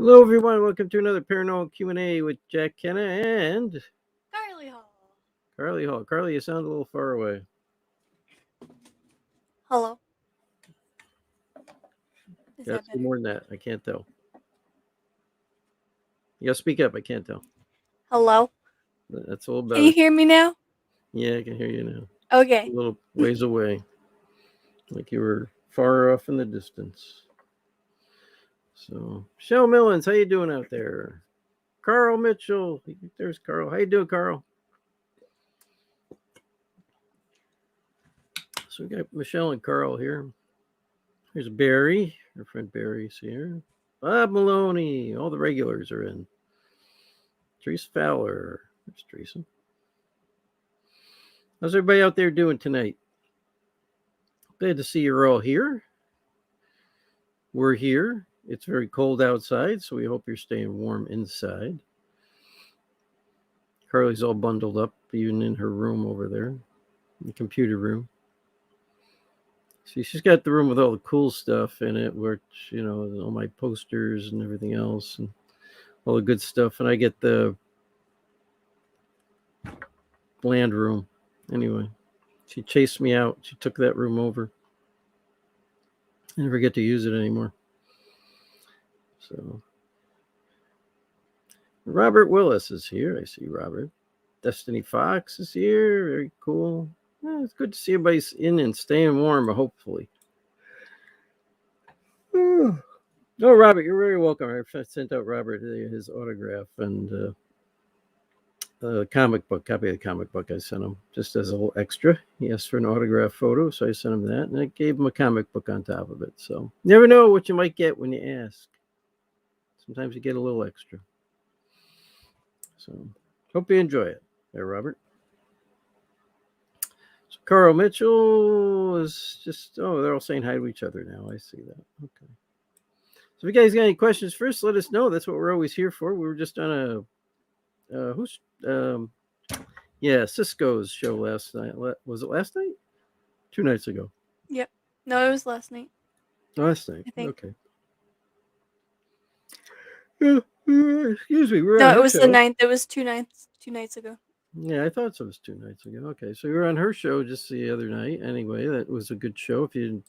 Hello, everyone. Welcome to another Paranormal Q&A with Jack, Kenna, and Carly Hall. Carly Hall. Carly, you sound a little far away. Hello. Is Got that some better? more than that. I can't tell. You got to speak up. I can't tell. Hello. That's a little Can you better. hear me now? Yeah, I can hear you now. A Okay. little ways away, like you were far off in the distance. So, Michelle Millens, how you doing out there? Carl Mitchell. There's Carl. How you doing, Carl? So we got Michelle and Carl here. Here's Barry. Our friend Barry's here. Bob Maloney. All the regulars are in. Teresa Fowler. There's Teresa. How's everybody out there doing tonight? Glad to see you're all here. We're here. It's very cold outside, so we hope you're staying warm inside. Carly's all bundled up, even in her room over there, the computer room. See, she's got the room with all the cool stuff in it, which, all my posters and everything else, and all the good stuff. And I get the bland room. Anyway, she chased me out. She took that room over. I never get to use it anymore. So Robert Willis is here. I see Robert. Destiny Fox is here. Very cool. Yeah, it's good to see everybody's in and staying warm, hopefully. Oh, Robert, you're very welcome. I sent out Robert his autograph and a comic book, copy of the comic book I sent him, just as a little extra. He asked for an autograph photo, so I sent him that, and I gave him a comic book on top of it. So you never know what you might get when you ask. Sometimes you get a little extra. So hope you enjoy it there, Robert. So Carl Mitchell is just, they're all saying hi to each other now. I see that. Okay. So if you guys got any questions first, let us know. That's what we're always here for. We were just on Cisco's show last night. Was it last night? 2 nights ago. Yep. No, it was last night. Last night. I think. Okay. Excuse me. We were No, on it her was the show. 9th. It was 2 nights. 2 nights ago. Yeah, I thought so. It was 2 nights ago. Okay, so we were on her show just the other night. Anyway, that was a good show. If you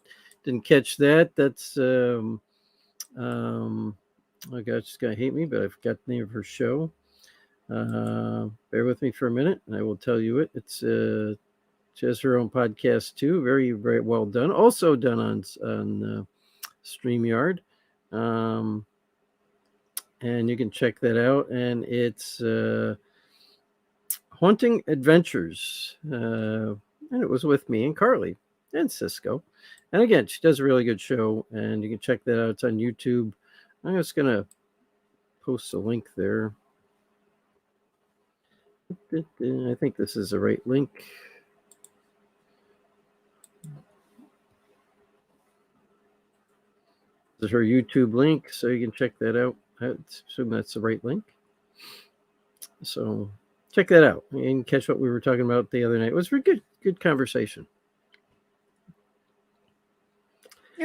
didn't catch that, that's oh gosh, she's gonna hate me, but I forgot the name of her show. Bear with me for a minute, and I will tell you it. It's she has her own podcast too. Very, very well done. Also done on StreamYard. And you can check that out. And it's Haunting Adventures. And it was with me and Carly and Cisco. And again, she does a really good show, and you can check that out. It's on YouTube. I'm just going to post a link there. I think this is the right link. This is her YouTube link, so you can check that out. I assume that's the right link. So check that out and catch what we were talking about the other night. It was a good conversation.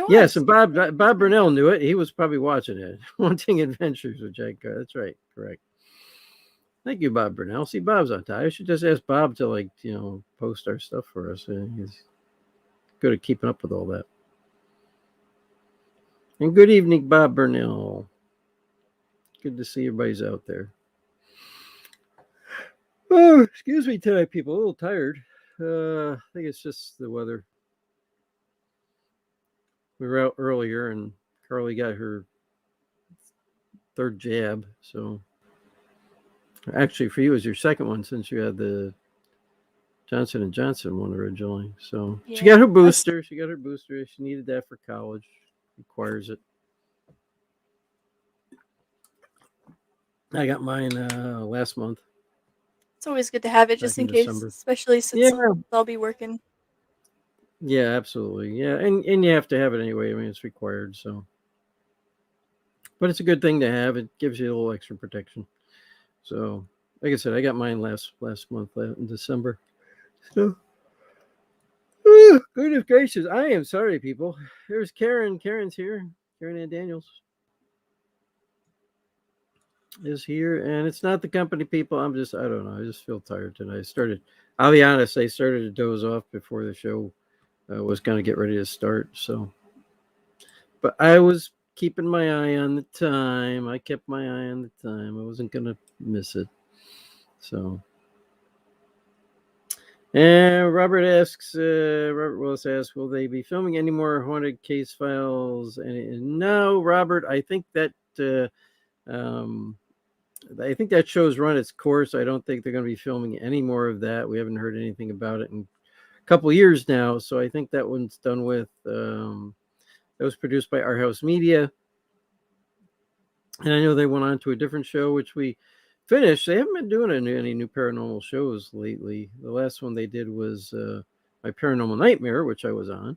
Yes, and Bob Burnell knew it. He was probably watching it. Haunting Adventures with Jack. That's right. Correct. Thank you, Bob Burnell. See, Bob's on time. I should just ask Bob to post our stuff for us. He's good at keeping up with all that. And good evening, Bob Burnell. Good to see everybody's out there. Oh, excuse me tonight, people. A little tired. I think it's just the weather. We were out earlier, and Carly got her third jab. So, actually, for you, it was your second one since you had the Johnson & Johnson one originally. So, yeah. She got her booster. She needed that for college. Requires it. I got mine last month. It's always good to have it just in case, December. especially since I'll be working. Yeah, absolutely. Yeah, and you have to have it anyway. I mean, it's required. So, but it's a good thing to have. It gives you a little extra protection. So, like I said, I got mine last month in December. So, goodness gracious, I am sorry, people. There's Karen. Karen's here. Karen Ann Daniels. is here, and it's not the company people. I don't know. I just feel tired tonight. I'll be honest, I started to doze off before the show was going to get ready to start. So, but I was keeping my eye on the time. I kept my eye on the time. I wasn't going to miss it. So, and Robert Willis asks, will they be filming any more haunted case files? And no, Robert, um, I think that show's run its course. I don't think they're going to be filming any more of that. We haven't heard anything about it in a couple years now. So I think that one's done with. That was produced by Our House Media. And I know they went on to a different show, which we finished. They haven't been doing any new paranormal shows lately. The last one they did was My Paranormal Nightmare, which I was on.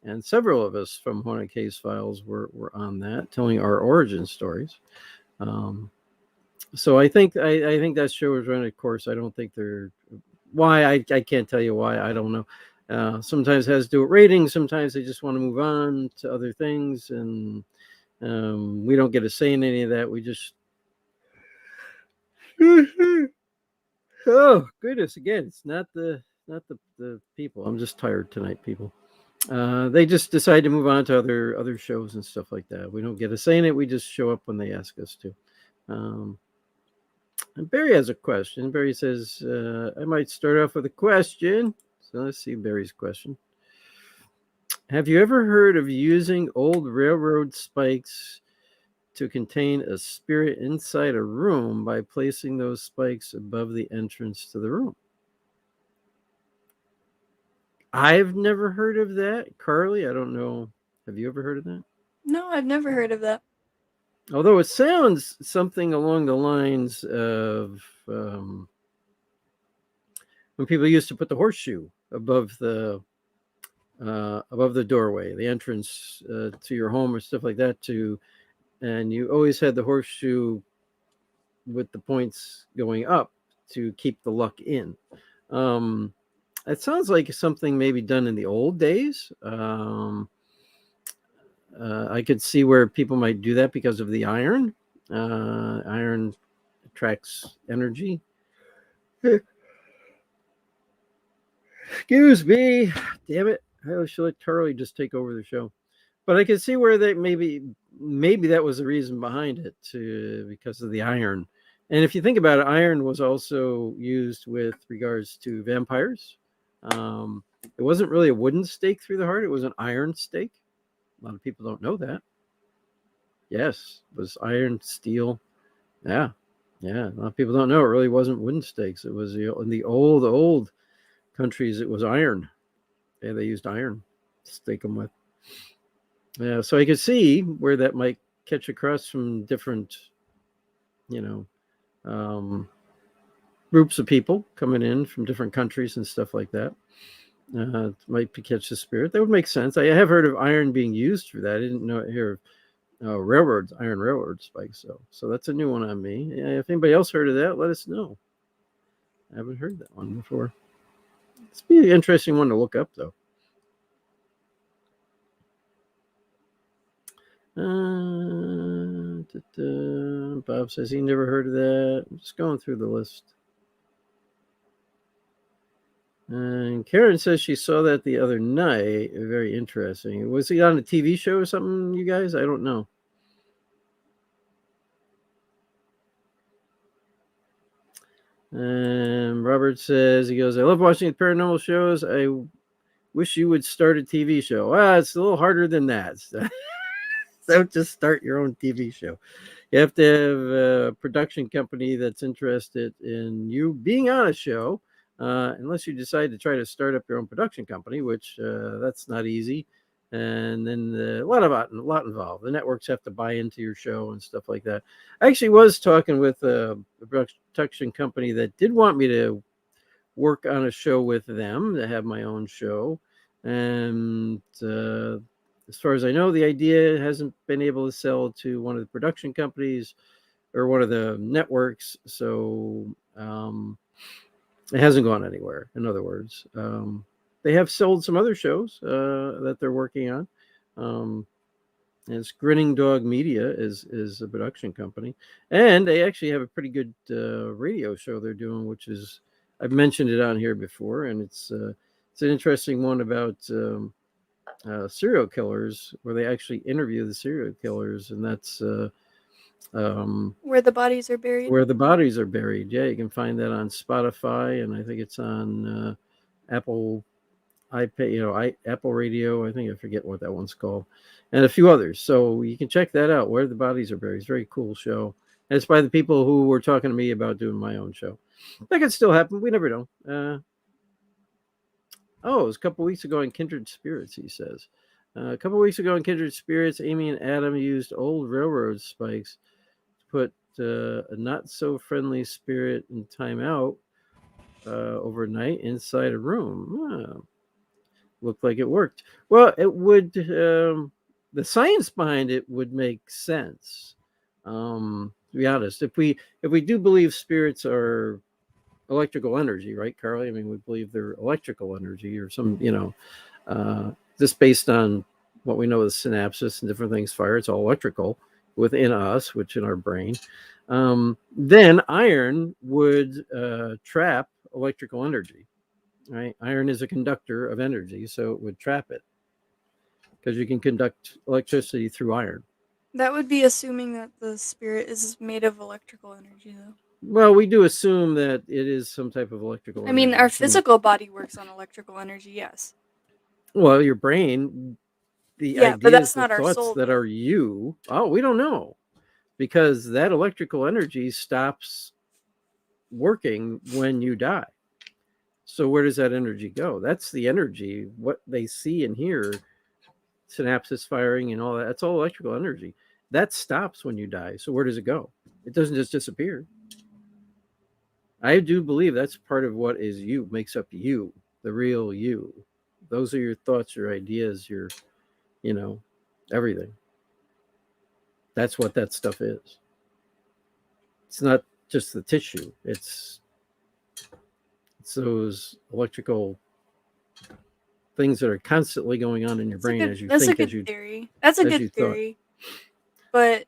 And several of us from Haunted Case Files were on that, telling our origin stories. So I think that show is running a course. I don't think they're why I can't tell you why. I don't know. Sometimes it has to do with ratings. Sometimes they just want to move on to other things, and we don't get a say in any of that. We just oh goodness, again, it's not the people. I'm just tired tonight, people. They just decide to move on to other shows and stuff like that. We don't get a say in it. We just show up when they ask us to. And Barry has a question. Barry says, I might start off with a question. So let's see Barry's question. Have you ever heard of using old railroad spikes to contain a spirit inside a room by placing those spikes above the entrance to the room? I've never heard of that. Carly, I don't know. Have you ever heard of that? No, I've never heard of that. Although it sounds something along the lines of when people used to put the horseshoe above the doorway, the entrance to your home or stuff like that. And you always had the horseshoe with the points going up to keep the luck in. It sounds like something maybe done in the old days. I could see where people might do that because of the iron. Iron attracts energy. Excuse me. Damn it. I should let Charlie just take over the show. But I could see where they maybe that was the reason behind it, because of the iron. And if you think about it, iron was also used with regards to vampires. It wasn't really a wooden stake through the heart; it was an iron stake. A lot of people don't know that. Yes, it was iron, steel. Yeah, yeah. A lot of people don't know it really wasn't wooden stakes. It was in the old countries. It was iron. Yeah, they used iron to stake them with. Yeah, so I could see where that might catch across from different, you know, groups of people coming in from different countries and stuff like that. Might catch the spirit. That would make sense. I have heard of iron being used for that. I didn't hear of iron railroad spikes. So that's a new one on me. Yeah, if anybody else heard of that, let us know. I haven't heard that one before. It's be an interesting one to look up, though. Bob says he never heard of that. I'm just going through the list. And Karen says she saw that the other night. Very interesting. Was he on a TV show or something, you guys? I don't know. And Robert says, he goes, I love watching paranormal shows. I wish you would start a TV show. Well, it's a little harder than that. Don't just start your own TV show. You have to have a production company that's interested in you being on a show, unless you decide to try to start up your own production company, which that's not easy. And then a lot involved. The networks have to buy into your show and stuff like that. I actually was talking with a production company that did want me to work on a show with them, to have my own show. And as far as I know, the idea hasn't been able to sell to one of the production companies or one of the networks. So it hasn't gone anywhere. In other words, they have sold some other shows that they're working on. And it's Grinning Dog Media is a production company, and they actually have a pretty good radio show they're doing, which is I've mentioned it on here before, and it's an interesting one about serial killers, where they actually interview the serial killers, and that's Where the bodies are buried. where the bodies are buried. Yeah, you can find that on Spotify, and I think it's on Apple iPad, Apple Radio. I think I forget what that one's called, and a few others. So you can check that out. Where the bodies are buried. It's a very cool show. And it's by the people who were talking to me about doing my own show. That could still happen. We never know. It was a couple weeks ago in Kindred Spirits. He says. A couple weeks ago in Kindred Spirits, Amy and Adam used old railroad spikes to put a not so friendly spirit in timeout overnight inside a room. Looked like it worked. Well, it would. The science behind it would make sense. To be honest, if we do believe spirits are electrical energy, right, Carly? I mean, we believe they're electrical energy or some, just based on what we know of synapses and different things fire. It's all electrical within us, which in our brain. Then iron would trap electrical energy. Right, iron is a conductor of energy, so it would trap it because you can conduct electricity through iron. That would be assuming that the spirit is made of electrical energy, though. Well, we do assume that it is some type of electrical I mean, energy. our physical body works on electrical energy, yes. Well, your brain, the Yeah, but ideas, that's the not our thoughts soul, that though. are you. Oh, we don't know because that electrical energy stops working when you die. So where does that energy go? That's the energy. What they see and hear, synapses firing and all that. That's all electrical energy. That stops when you die. So where does it go? It doesn't just disappear. I do believe that's part of what is you, makes up you, the real you. Those are your thoughts, your ideas, your, you know, everything. That's what that stuff is. It's not just the tissue. It's those electrical things that are constantly going on in your brain as you That's a think, good theory. That's a as good you thought. theory.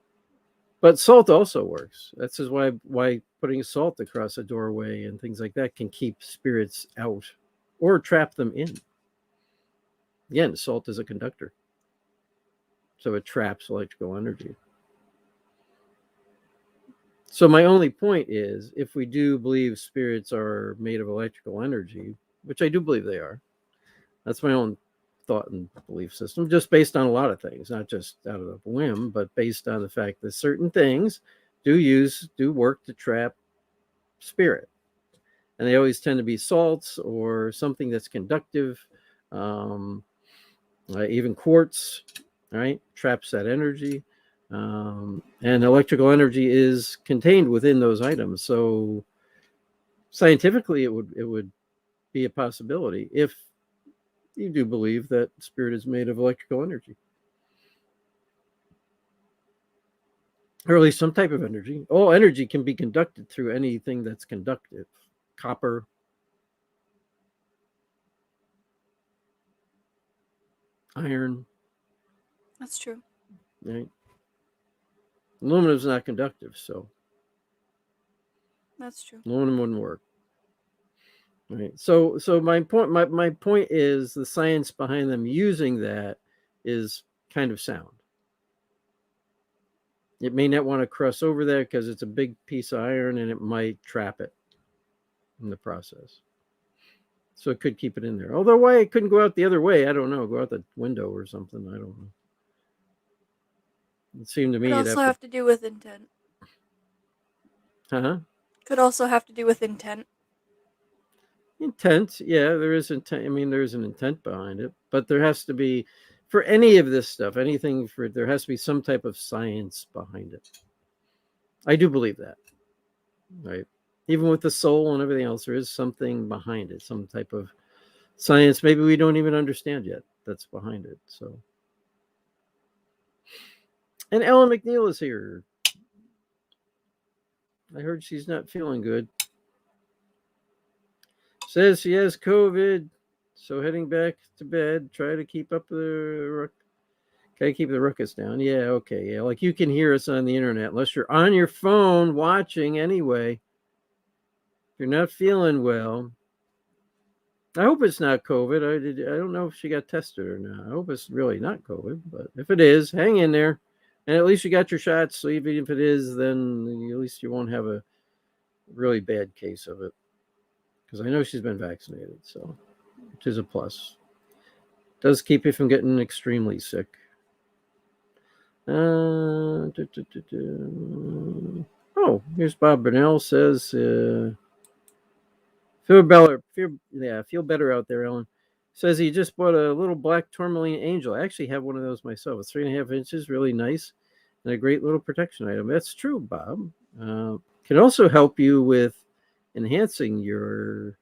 But salt also works. That's just why putting salt across a doorway and things like that can keep spirits out or trap them in. Again, salt is a conductor, so it traps electrical energy. So my only point is, if we do believe spirits are made of electrical energy, which I do believe they are, that's my own thought and belief system, just based on a lot of things, not just out of a whim, but based on the fact that certain things do work to trap spirit. And they always tend to be salts or something that's conductive. Um, Even quartz, right, traps that energy. And electrical energy is contained within those items. So scientifically, it would be a possibility if you do believe that spirit is made of electrical energy, or at least some type of energy. All energy can be conducted through anything that's conductive. Copper, iron, that's true. right? Aluminum is not conductive, so That's true. aluminum wouldn't work. Right. So my point is the science behind them using that is kind of sound. It may not want to cross over there because it's a big piece of iron and it might trap it in the process. So it could keep it in there. Although why it couldn't go out the other way, I don't know. Go out the window or something. I don't know. It seemed to me Could you'd also have have to do with intent. to Could also have to do with intent. intent. Yeah, there is intent. I mean, there's an intent behind it, but there has to be for any of this stuff, anything for there has to be some type of science behind it. I do believe that. Right. Even with the soul and everything else, there is something behind it, some type of science maybe we don't even understand yet that's behind it. So, and Ellen McNeil is here. I heard she's not feeling good. Says she has COVID, so heading back to bed. Try to keep up the Okay, keep the ruckus down. Yeah, okay, yeah. Like you can hear us on the internet, unless you're on your phone watching anyway. If you're not feeling well, I hope it's not COVID. I don't know if she got tested or not. I hope it's really not COVID, but if it is, hang in there. And at least you got your shots. So even if it is, then at least you won't have a really bad case of it. Because I know she's been vaccinated, so which is a plus. Does keep you from getting extremely sick. Oh, here's Bob Burnell says, feel better out there, Ellen. Says he just bought a little black tourmaline angel. I actually have one of those myself. It's 3.5 inches, really nice, and a great little protection item. That's true, Bob. Can also help you with enhancing your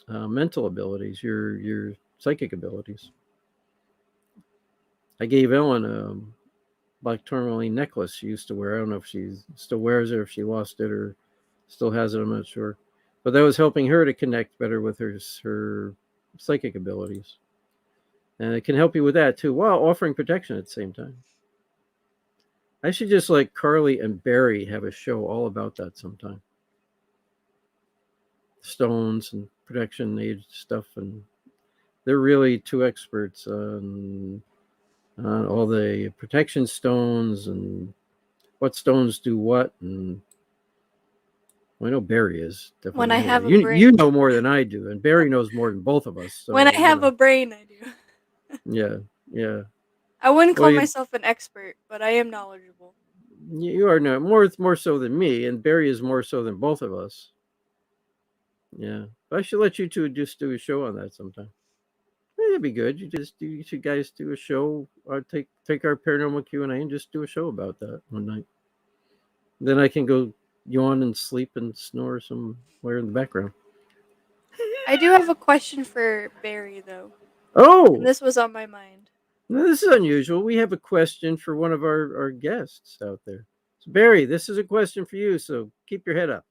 mental abilities, your psychic abilities. I gave Ellen a black tourmaline necklace she used to wear. I don't know if she still wears it or if she lost it or still has it. I'm not sure. But that was helping her to connect better with her psychic abilities. And it can help you with that too, while offering protection at the same time. I should just like Carly and Barry have a show all about that sometime. Stones and protection age stuff, and they're really two experts on all the protection stones and what stones do what. And well, I know Barry is When definitely I anyway. have a You brain. know more than I do, and Barry knows more than both of us. When I So have a brain, I do. yeah, yeah. I wouldn't Well, call myself an expert, but I am knowledgeable. you are not more so than me, and Barry is more so than both of us. Yeah, but I should let you two just do a show on that sometime. That'd be good. You two guys do a show. Take our paranormal Q&A and just do a show about that one night. Then I can go yawn and sleep and snore somewhere in the background. I do have a question for Barry, though. And Oh, this was on my mind. now this is unusual. We have a question for one of our guests out there. So Barry, this is a question for you. So keep your head up.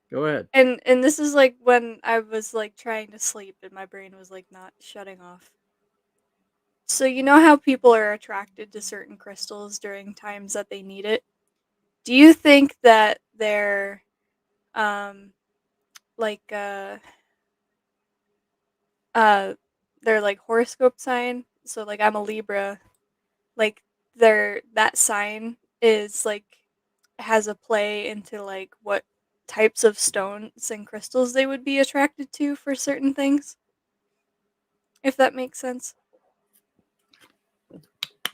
Go ahead. And this is like when I was like trying to sleep and my brain was like not shutting off. So you know how people are attracted to certain crystals during times that they need it? Do you think that um like uh their like horoscope sign, so like I'm a Libra, like their that sign is like has a play into like what types of stones and crystals they would be attracted to for certain things, if that makes sense.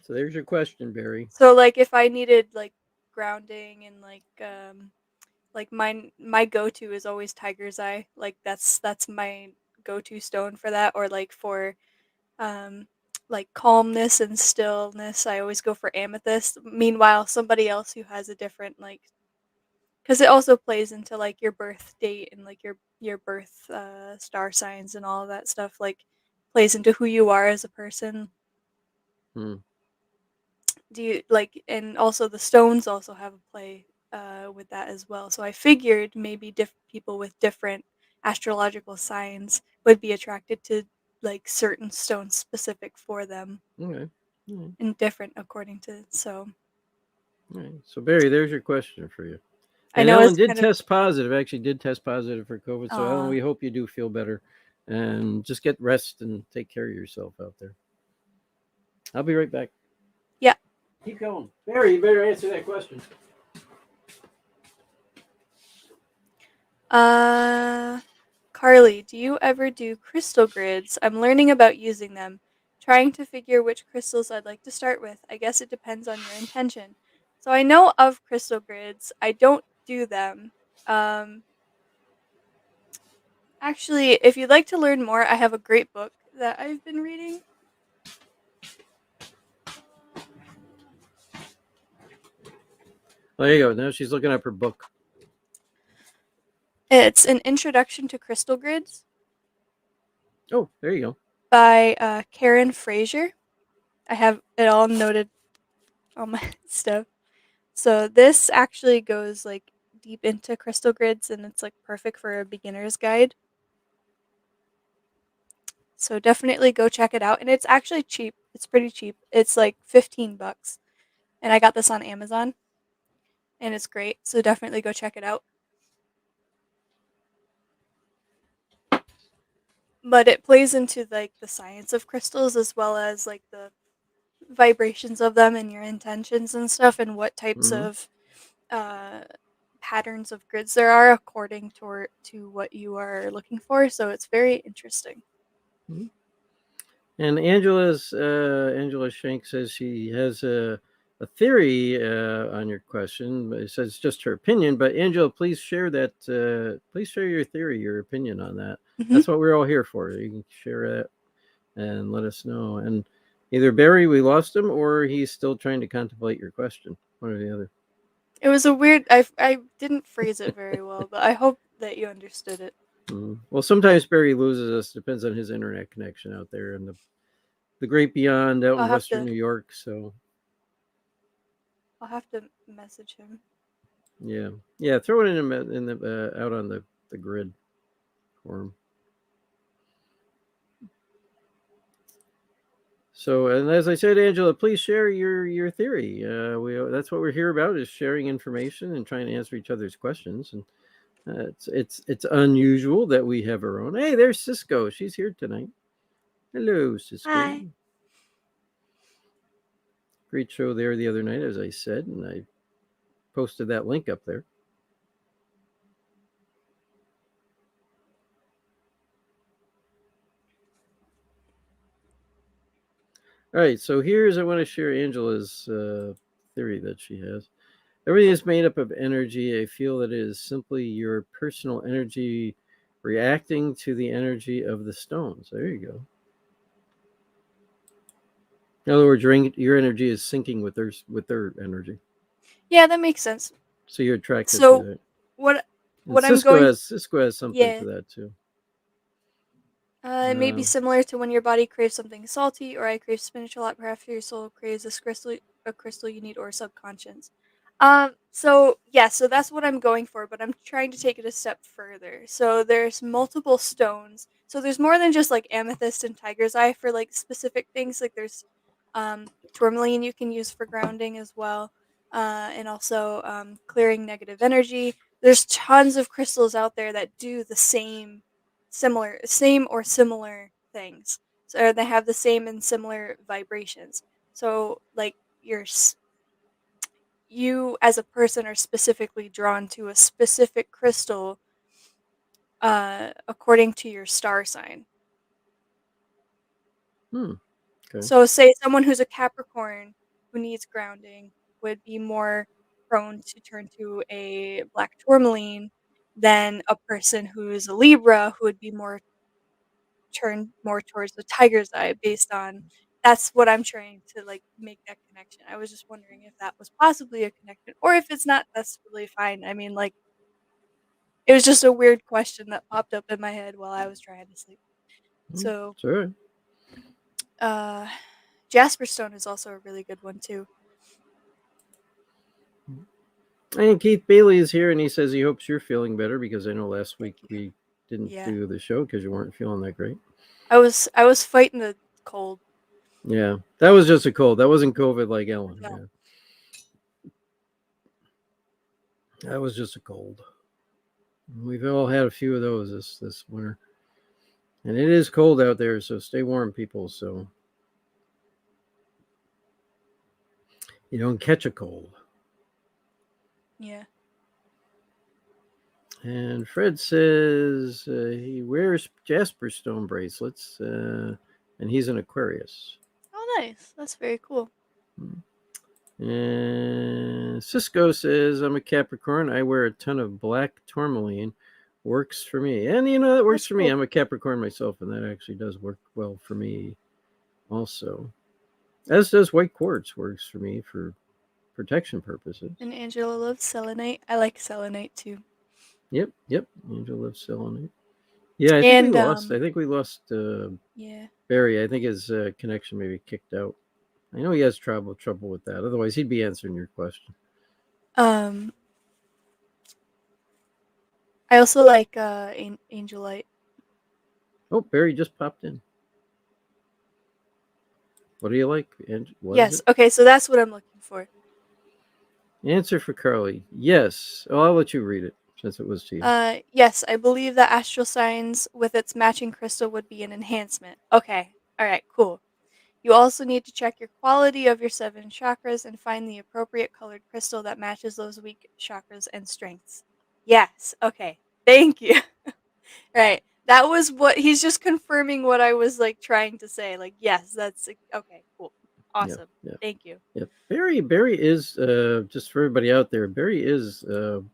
So there's your question, Barry. So like if I needed like grounding and like my go-to is always tiger's eye. Like that's my go-to stone for that, or like for um like calmness and stillness, I always go for amethyst. Meanwhile, somebody else who has a different like, because it also plays into like your birth date and like your birth star signs and all of that stuff, like plays into who you are as a person. Hmm. Do you like, and also the stones also have a play with that as well. So I figured maybe people with different astrological signs would be attracted to like certain stones specific for them Okay. All right. and different according to. So All right. So Barry, there's your question for you. I And know Ellen it's did kind of test positive. Actually, did test positive for COVID. So Ellen, uh we hope you do feel better, and just get rest and take care of yourself out there. I'll be right back. yeah. Keep going, Barry. You better answer that question. Uh Carly, do you ever do crystal grids? I'm learning about using them, trying to figure which crystals I'd like to start with. I guess it depends on your intention. So I know of crystal grids. I don't do them. Um, Actually, if you'd like to learn more, I have a great book that I've been reading. There you go. Now she's looking up her book. It's An Introduction to Crystal Grids Oh, there you go. by Karen Fraser. I have it all noted on my stuff. So this actually goes like deep into crystal grids and it's like perfect for a beginner's guide. So definitely go check it out. And it's actually cheap. It's pretty cheap. It's like $15. And I got this on Amazon and it's great. So definitely go check it out. But it plays into like the science of crystals as well as like the vibrations of them and your intentions and stuff and what types Hmm. of uh patterns of grids there are according to what you are looking for. So it's very interesting. And Angela Shank says she has a theory on your question. But it says it's just her opinion. But Angela, please share that. Please share your theory, your opinion on that. Hmm. That's what we're all here for. You can share that and let us know. And either Barry, we lost him, or he's still trying to contemplate your question. One or the other. It was a weird. I didn't phrase it very well, but I hope that you understood it. Well, sometimes Barry loses us. Depends on his internet connection out there and the great beyond out I'll in have Western to New York. So I'll have to message him. yeah, yeah. Throw it in the out on the grid for him. So, and as I said, Angela, please share your theory. We That's what we're here about, is sharing information and trying to answer each other's questions. And it's unusual that we have our own. Hey, there's Cisco. She's here tonight. Hello, Cisco. Hi. Great show there the other night, as I said, and I posted that link up there. All right, so I want to share Angela's theory that she has. Everything is made up of energy. I feel that it is simply your personal energy reacting to the energy of the stones. There you go. In other words, your energy is syncing with their energy, Yeah, that makes sense. so you're attracted to So that. what And what I'm going Cisco has something yeah. to that too. It may be Uh, similar to when your body craves something salty, or I crave spinach a lot. Perhaps your soul craves a crystal you need, or subconscious. So yeah, so that's what I'm going for, but I'm trying to take it a step further. So there's multiple stones. So there's more than just like amethyst and tiger's eye for like specific things. Like there's tourmaline you can use for grounding as well, and also clearing negative energy. There's tons of crystals out there that do the same or similar things. So they have the same and similar vibrations. So like you as a person are specifically drawn to a specific crystal according to your star sign. hmm. Okay. So say someone who's a Capricorn who needs grounding would be more prone to turn to a black tourmaline than a person who's a Libra who would be more turned more towards the tiger's eye based on that's what I'm trying to like make that connection. I was just wondering if that was possibly a connection or if it's not, that's really fine. I mean, like it was just a weird question that popped up in my head while I was trying to sleep. So, Sure. uh Jasper Stone is also a really good one too. And Keith Bailey is here, and he says he hopes you're feeling better, because I know last week Thank you. we didn't Yeah. do the show because you weren't feeling that great. I was fighting the cold. Yeah, that was just a cold. That wasn't COVID like Ellen. No. Yeah, that was just a cold. We've all had a few of those this winter, and it is cold out there. So stay warm, people, so you don't catch a cold. Yeah. And Fred says he wears Jasper Stone bracelets, and he's an Aquarius. Oh, nice. That's very cool. And Cisco says, I'm a Capricorn. I wear a ton of black tourmaline. Works for me. And you know, that works That's for me. cool. I'm a Capricorn myself, and that actually does work well for me also. As does white quartz, works for me for protection purposes. And Angela loves selenite. I like selenite too. Yep, yep. Angel lives selenite. Yeah, And I think we lost yeah. Barry. I think his connection maybe kicked out. I know he has trouble with that. Otherwise, he'd be answering your question. Um I also like angelite. Oh, Barry just popped in. What do you like? And what is Yes. it? Okay, so that's what I'm looking for. Answer for Carly. Yes. Oh, I'll let you read it since it was to you. Yes, I believe that astral signs with its matching crystal would be an enhancement. Okay. All right, cool. You also need to check your quality of your 7 chakras and find the appropriate colored crystal that matches those weak chakras and strengths. Yes. Okay. Thank you. Right. That was what he's just confirming what I was like trying to say. Like, yes, that's okay, cool. Yeah, Awesome. yeah, Thank you. yeah. Barry is just for everybody out there. Barry is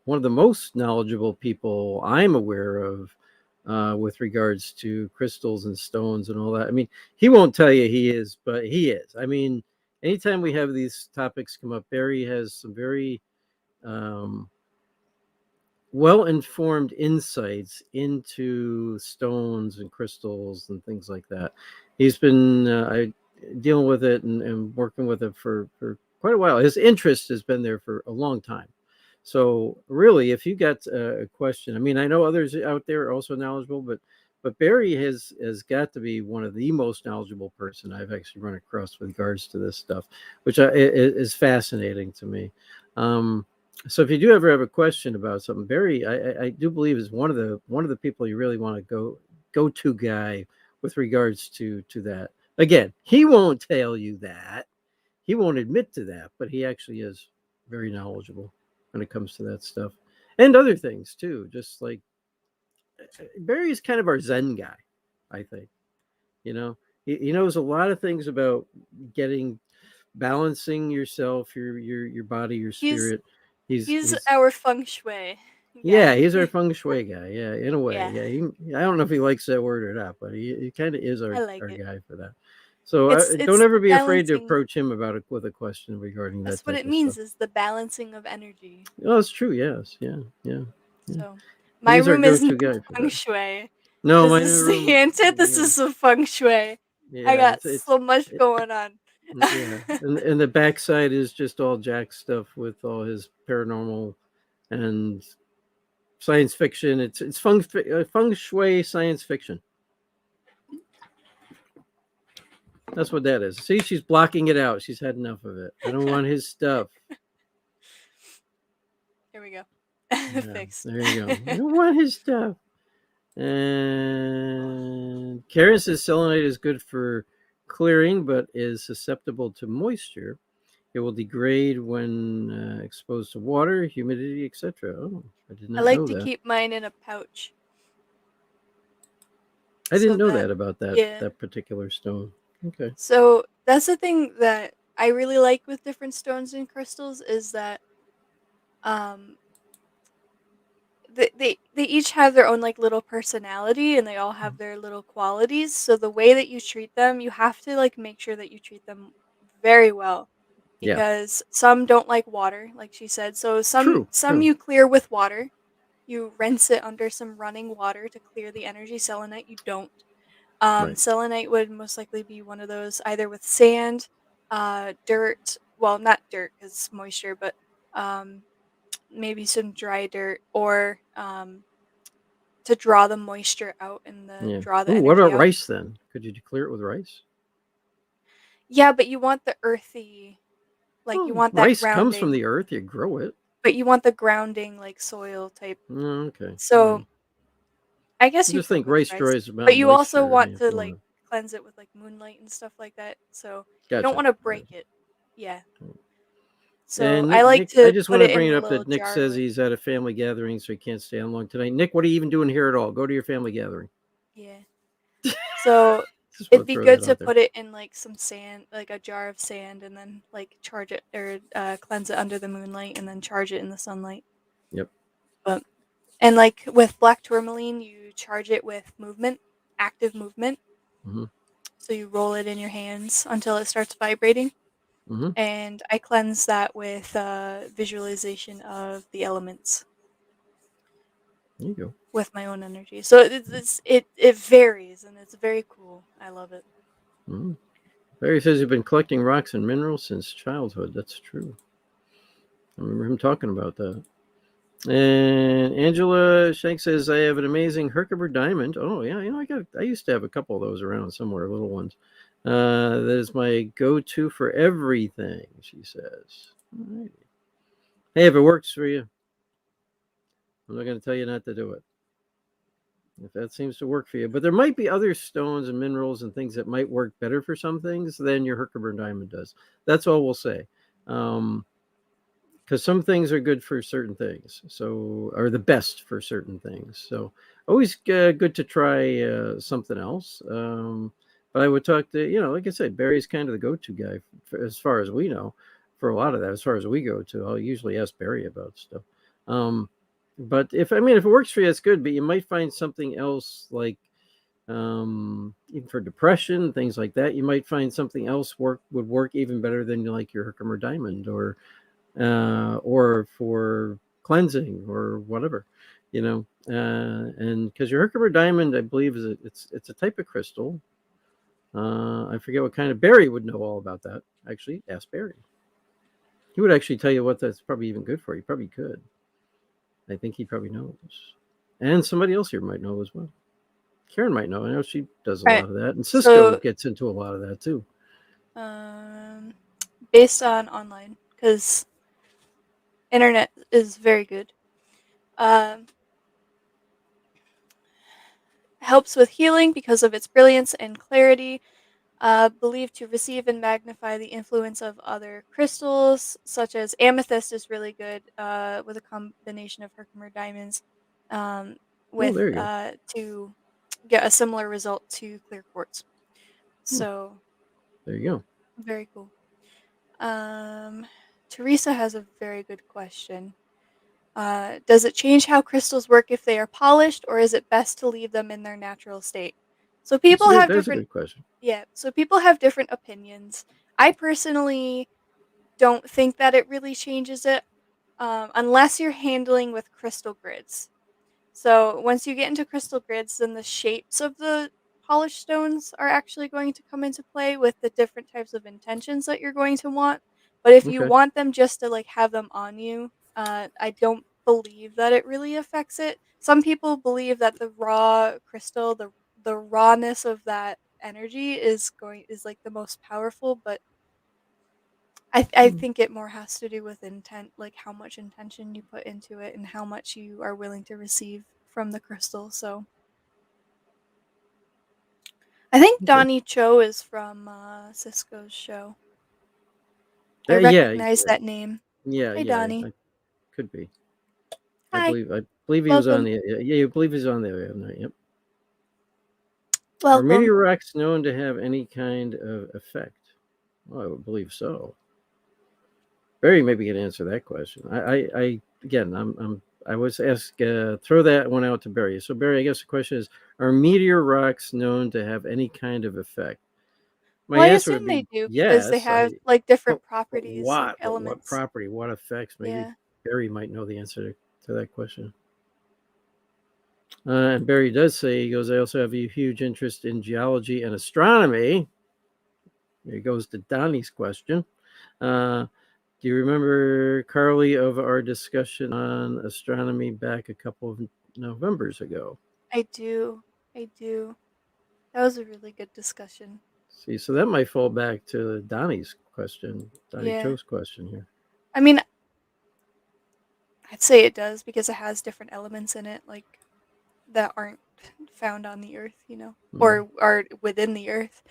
one of the most knowledgeable people I'm aware of with regards to crystals and stones and all that. I mean, he won't tell you he is, but he is. I mean, anytime we have these topics come up, Barry has some very um, well-informed insights into stones and crystals and things like that. He's been dealing with it and working with it for quite a while. His interest has been there for a long time. So really, if you got a question, I mean, I know others out there are also knowledgeable, but Barry has got to be one of the most knowledgeable person I've actually run across with regards to this stuff, which is fascinating to me. Um, so if you do ever have a question about something, Barry, I do believe is one of the people you really want to go to guy with regards to that. Again, he won't tell you that. He won't admit to that, but he actually is very knowledgeable when it comes to that stuff and other things too. Just like Barry's kind of our Zen guy, I think. You know, he knows a lot of things about getting balancing yourself, your body, your He's spirit. He's he's he's our feng shui Yeah, guy. he's our feng shui guy. Yeah, in a way. Yeah, Yeah, I don't know if he likes that word or not, but he kind of is I like our it. guy for that. So don't It's ever the be afraid to balancing. approach him about it with a question regarding that That's what type it of stuff. means is the balancing of energy. Oh, it's true. Yes. Yeah. Yeah. Yeah. So, my He's our room is not go-to guy for feng that. shui. No, This my new is the room. Yeah. antithesis of feng shui. I Yeah. got It's so much it, going on. yeah, and the backside is just all Jack stuff with all his paranormal and science fiction. It's feng shui science fiction. That's what that is. See, she's blocking it out. She's had enough of it. I don't want his stuff. Here we go. Yeah, Fixed. there you go. I don't want his stuff. And Karen says selenite is good for clearing, but is susceptible to moisture. It will degrade when exposed to water, humidity, etc. Oh, I did I not like know to that. keep mine in a pouch I so didn't know that that about yeah. that particular stone. Okay. So that's the thing that I really like with different stones and crystals is that um they each have their own like little personality and they all have their little qualities. So the way that you treat them, you have to like make sure that you treat them very well Yeah. because some don't like water, like she said. So some True. some True. you clear with water. You rinse it under some running water to clear the energy. Selenite you don't. Right. Selenite would most likely be one of those either with sand, dirt. Well, not dirt because it's moisture, but um, maybe some dry dirt or to draw the moisture out and Yeah. draw the Ooh, what energy about out. rice then? Could you clear it with rice? Yeah, but you want the earthy, like you Oh, want that rice comes from grounding, the earth. You grow it. but you want the grounding like soil type. Oh, okay. All So right. I guess I you just could think with rice rice, dries but out you also moisture. I want mean, if to you want like to. cleanse it with like moonlight and stuff like that. So you don't Gotcha. want to Gotcha. break it. Yeah. So And I like Nick, I to just put want to it bring in it a up little that Nick jar says with he's at a family gathering, so he can't stay on long tonight. Nick, what are you even doing here at all? Go to your family gathering. yeah. So Just it'd want to be throw good that to out there. put it in like some sand, like a jar of sand, and then like charge it or cleanse it under the moonlight, and then charge it in the sunlight. Yep. But and like with black tourmaline, you charge it with movement, active movement. Mm-hmm. So you roll it in your hands until it starts vibrating. Mm-hmm. And I cleanse that with visualization of the elements There you go. with my own energy. So it varies and it's very cool. I love it. Mm-hmm. Barry says he's been collecting rocks and minerals since childhood. That's true. I remember him talking about that. And Angela Shank says I have an amazing Herkimer diamond. Oh yeah, I used to have a couple of those around somewhere, little ones. That is my go-to for everything, she says. Alrighty. Hey, if it works for you, I'm not going to tell you not to do it. If that seems to work for you. But there might be other stones and minerals and things that might work better for some things than your Herkimer diamond does. That's all we'll say. Because some things are good for certain things, so are the best for certain things. So always good to try something else. But I would talk to, like I said, Barry's kind of the go-to guy as far as we know for a lot of that. As far as we go to, I'll usually ask Barry about stuff. Um, but if it works for you, it's good. But you might find something else like even for depression, things like that. You might find something else would work even better than like your Herkimer diamond or for cleansing or whatever, and because your Herkimer diamond, I believe, it's a type of crystal. I forget what kind of. Barry would know all about that. Actually, ask Barry. He would actually tell you what that's probably even good for. He probably could. I think he probably knows, and somebody else here might know as well. Karen might know. I know she does a All right. lot of that, and Cisco So, gets into a lot of that too. um, based on online, because internet is very good. Um, helps with healing because of its brilliance and clarity. Believed to receive and magnify the influence of other crystals, such as amethyst is really good with a combination of Herkimer diamonds, um, Oh, with there you go. to get a similar result to clear quartz. Hmm, So there you go. very cool. Um, Teresa has a very good question. Does it change how crystals work if they are polished, or is it best to leave them in their natural state? So That's a people good. have That's a different good question. Yeah, so people have different opinions. I personally don't think that it really changes it, unless you're handling with crystal grids. So once you get into crystal grids, then the shapes of the polished stones are actually going to come into play with the different types of intentions that you're going to want. But if you Okay. want them just to like have them on you, I don't believe that it really affects it. Some people believe that the raw crystal, the rawness of that energy is like the most powerful, but I Hmm. think it more has to do with intent, like how much intention you put into it and how much you are willing to receive from the crystal. So I think Okay. Donnie Cho is from Cisco's show. I Yeah, recognize that name. yeah, Hi, yeah. Donnie. I could be. Hi. I believe he was on Welcome. the. Yeah, I believe he's on the other night. Yep. Are Welcome. meteorites known to have any kind of effect? Well, I would believe so. Barry maybe can answer that question. I again, I was asked throw that one out to Barry. So Barry, I guess the question is: are meteor rocks known to have any kind of effect? My Well, I answer would assume be they do because they yes. have like different But properties, like what? What elements. property? What effects? Maybe Yeah. Barry might know the answer to that question. And Barry does say, he goes, I also have a huge interest in geology and astronomy. Here goes to Donnie's question. Uh, do you remember, Carly, of our discussion on astronomy back a couple of Novembers ago? I do. I do. That was a really good discussion. See, so that might fall back to Donnie's question, Donnie Yeah. Cho's question here. I mean, I'd say it does because it has different elements in it, like that aren't found on the earth, Hmm. or are within the earth.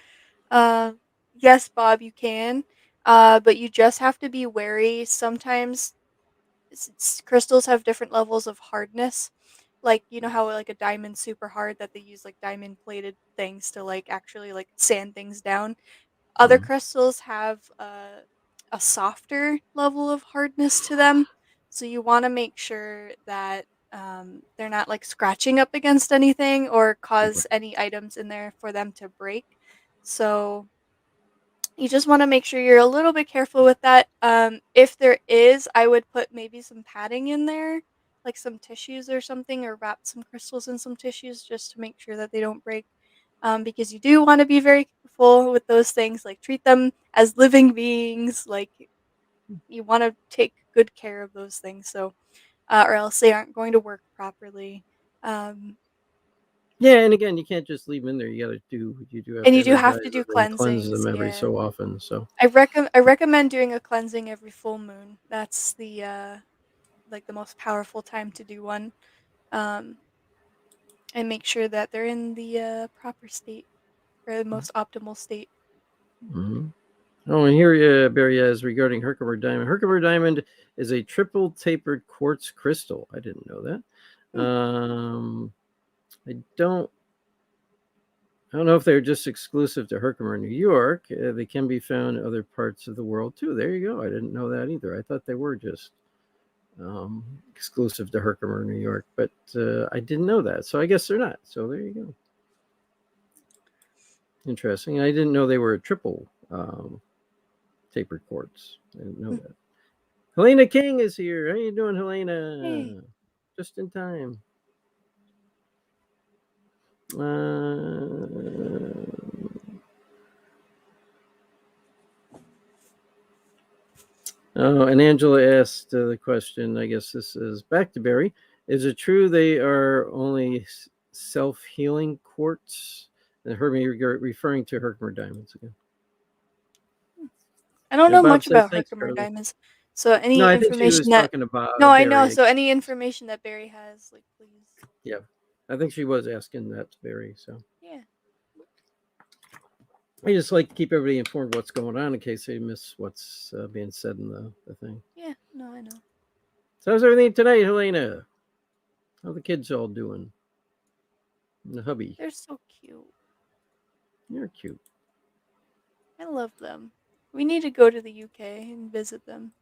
Uh, yes, Bob, you can, but you just have to be wary. Sometimes crystals have different levels of hardness. Like you know how like a diamond's super hard that they use like diamond plated things to like actually like sand things down. Other Hmm. crystals have a softer level of hardness to them, so you want to make sure that they're not like scratching up against anything or cause any items in there for them to break. So you just want to make sure you're a little bit careful with that. If there is, I would put maybe some padding in there, like some tissues or something, or wrap some crystals in some tissues just to make sure that they don't break. Because you do want to be very careful with those things, like treat them as living beings. Like you want to take good care of those things, so or else they aren't going to work properly. Um, Yeah, and again, you can't just leave them in there. You do have And to you do have to energize do them and cleanse cleansings, them every yeah. so often. So, I recommend doing a cleansing every full moon. That's like, the most powerful time to do one, um, and make sure that they're in the, proper state, or the most optimal state. mhm. Oh, and here, Barry, is regarding Herkimer diamond. Herkimer diamond is a triple tapered quartz crystal. I didn't know that. Hmm. I don't. I don't know if they're just exclusive to Herkimer, New York. They can be found in other parts of the world too. There you go. I didn't know that either. I thought they were just exclusive to Herkimer, New York, but I didn't know that. So I guess they're not. So there you go. Interesting. I didn't know they were a triple tapered quartz. I didn't know Hmm. that. Helena King is here. How you doing, Hey. Helena? Just in time. Uh, oh, and Angela asked the question. I guess this is back to Barry. Is it true they are only self-healing quartz? And Hermie referring to Herkimer diamonds again. I don't And know Bob much says, about "Thanks, Herkimer Charlie." diamonds, so No, any I think she was information that talking No, about I know, Barry. so any information that Barry has, like, please. Yeah, I think she was asking that to Barry. So Yeah. I just like to keep everybody informed what's going on in case they miss what's being said in the thing. Yeah, no, I know. So how's everything tonight, Helena? How the kids all doing? And the hubby, They're so cute. you're cute. I love them. We need to go to the UK and visit them.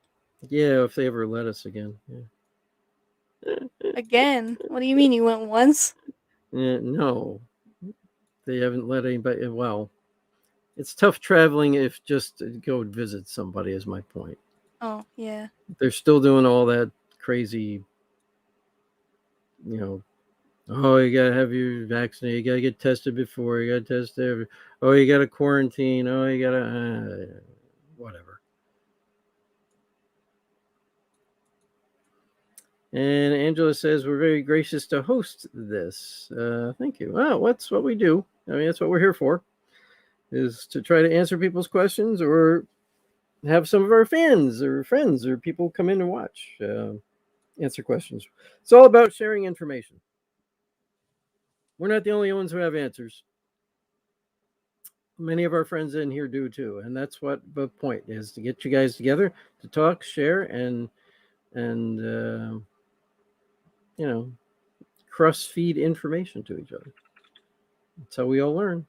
Yeah, if they ever let us again. Yeah. Again? What do you mean, you went once? No, they haven't let anybody. Well, it's tough traveling if just to go visit somebody. Is my point. Oh, yeah. They're still doing all that crazy, you know. Oh, you gotta have you vaccinated. You gotta get tested before. You gotta test every. Oh, you gotta quarantine. Oh, you gotta whatever. And Angela says we're very gracious to host this. Thank you. Well, what's what we do. I mean, that's what we're here for. Is to try to answer people's questions or have some of our fans or friends or people come in and watch, answer questions. It's all about sharing information. We're not the only ones who have answers. Many of our friends in here do too, and that's what the point is to get you guys together to talk, share, and you know, cross feed information to each other. That's how we all learn.